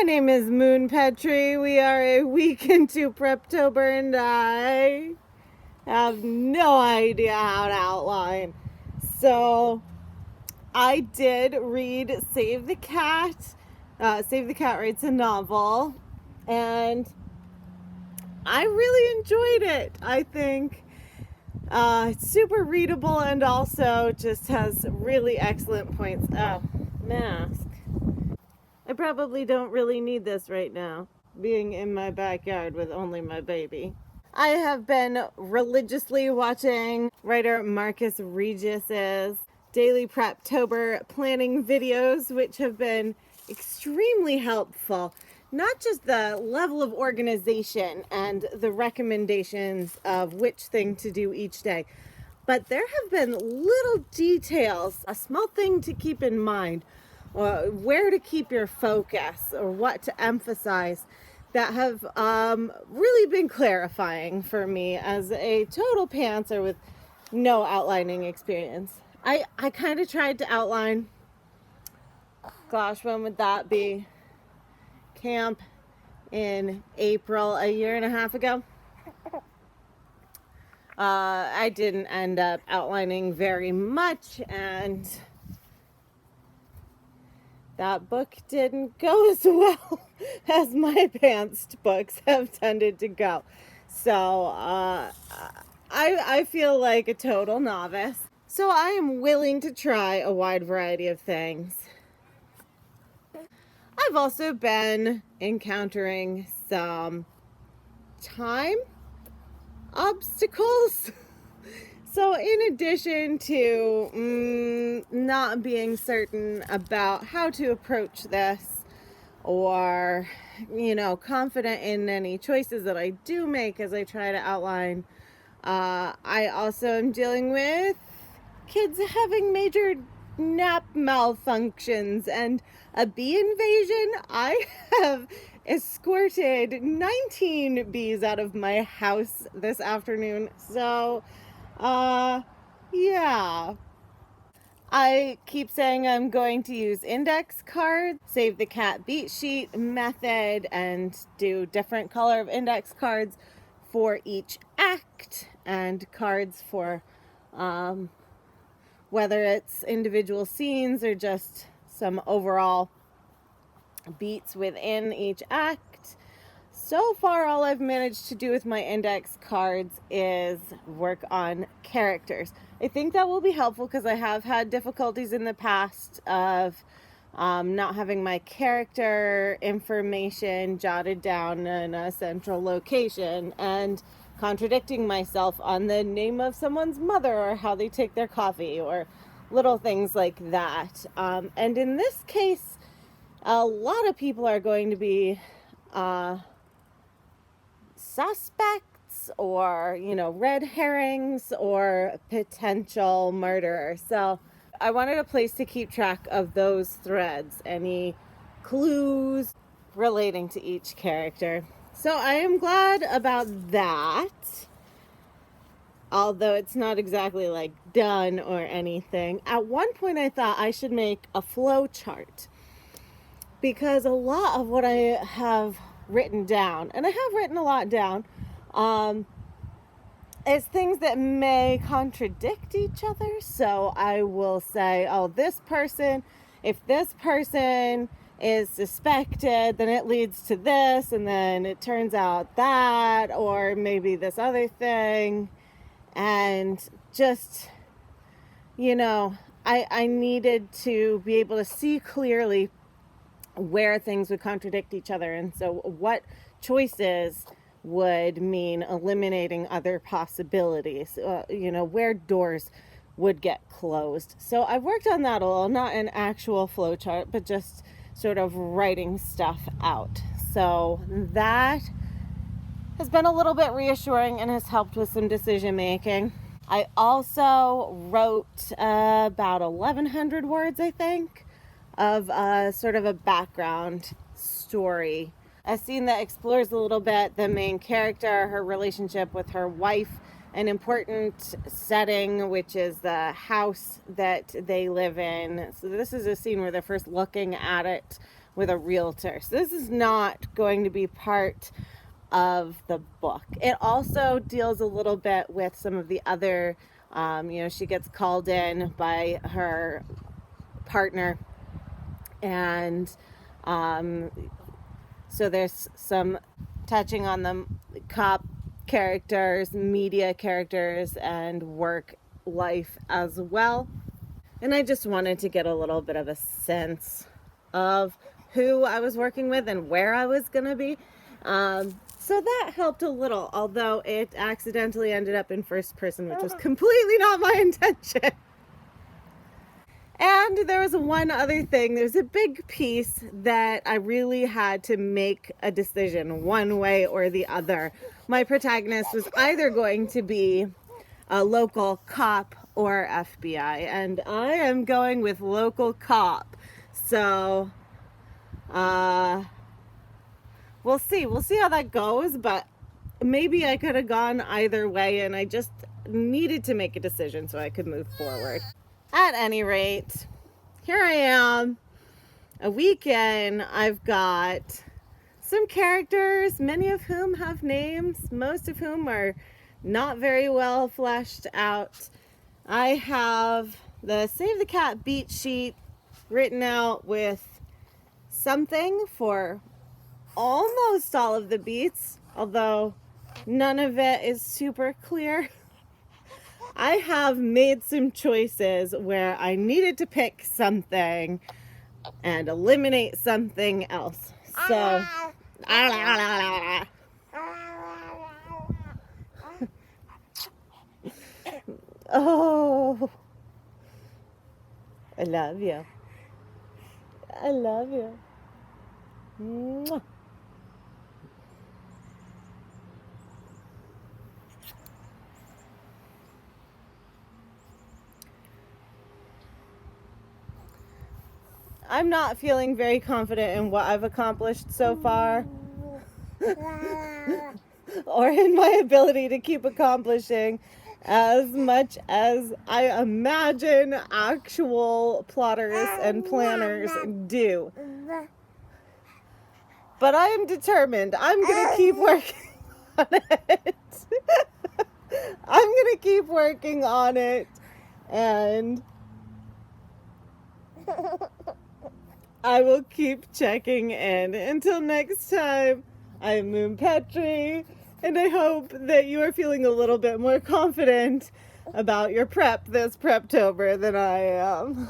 My name is Moonpetrie. We are a week into Preptober and I have no idea how to outline. So I did read Save the Cat. Save the Cat writes a novel and I really enjoyed it. I think it's super readable and also just has really excellent points. Oh, mask. I probably don't really need this right now, being in my backyard with only my baby. I have been religiously watching writer Markus Regius's daily Preptober planning videos, which have been extremely helpful. Not just the level of organization and the recommendations of which thing to do each day, but there have been little details, a small thing to keep in mind, or where to keep your focus or what to emphasize that have really been clarifying for me as a total pantser with no outlining experience. I kind of tried to outline, gosh, when would that be? Camp in April a year and a half ago. I didn't end up outlining very much, and that book didn't go as well as my advanced books have tended to go. So I feel like a total novice. So I am willing to try a wide variety of things. I've also been encountering some time obstacles. So in addition to not being certain about how to approach this or, confident in any choices that I do make as I try to outline, I also am dealing with kids having major nap malfunctions and a bee invasion. I have escorted 19 bees out of my house this afternoon. So yeah. I keep saying I'm going to use index cards, save the cat beat sheet method, and do different color of index cards for each act and cards for whether it's individual scenes or just some overall beats within each act. So far, all I've managed to do with my index cards is work on characters. I think that will be helpful because I have had difficulties in the past of not having my character information jotted down in a central location and contradicting myself on the name of someone's mother or how they take their coffee or little things like that. And in this case, a lot of people are going to be suspects or, red herrings or potential murderers. So I wanted a place to keep track of those threads, any clues relating to each character. So I am glad about that, although it's not exactly like done or anything. At one point I thought I should make a flow chart because a lot of what I have written down, and I have written a lot down, is things that may contradict each other. So I will say, this person, if this person is suspected, then it leads to this, and then it turns out that, or maybe this other thing. And just, I needed to be able to see clearly where things would contradict each other, and so what choices would mean eliminating other possibilities, where doors would get closed. So I've worked on that a little, not an actual flow chart, but just sort of writing stuff out. So that has been a little bit reassuring and has helped with some decision making. I also wrote about 1,100 words, I think, of sort of a background story. A scene that explores a little bit the main character, her relationship with her wife, an important setting, which is the house that they live in. So this is a scene where they're first looking at it with a realtor. So this is not going to be part of the book. It also deals a little bit with some of the other, she gets called in by her partner, and so there's some touching on the cop characters, media characters, and work life as well. And I just wanted to get a little bit of a sense of who I was working with and where I was going to be. So that helped a little, although it accidentally ended up in first person, which was completely not my intention. And there was one other thing. There's a big piece that I really had to make a decision one way or the other. My protagonist was either going to be a local cop or FBI, and I am going with local cop. So we'll see how that goes, but maybe I could have gone either way, and I just needed to make a decision so I could move forward. At any rate, here I am, a week in. I've got some characters, many of whom have names, most of whom are not very well fleshed out. I have the Save the Cat beat sheet written out with something for almost all of the beats, although none of it is super clear. I have made some choices where I needed to pick something and eliminate something else. So, oh, I love you. I love you. Mwah. I'm not feeling very confident in what I've accomplished so far or in my ability to keep accomplishing as much as I imagine actual plotters and planners do. But I am determined. I'm going to keep working on it. I'm going to keep working on it, and I will keep checking in. Until next time, I'm Moon Petrie, and I hope that you are feeling a little bit more confident about your prep this Preptober than I am.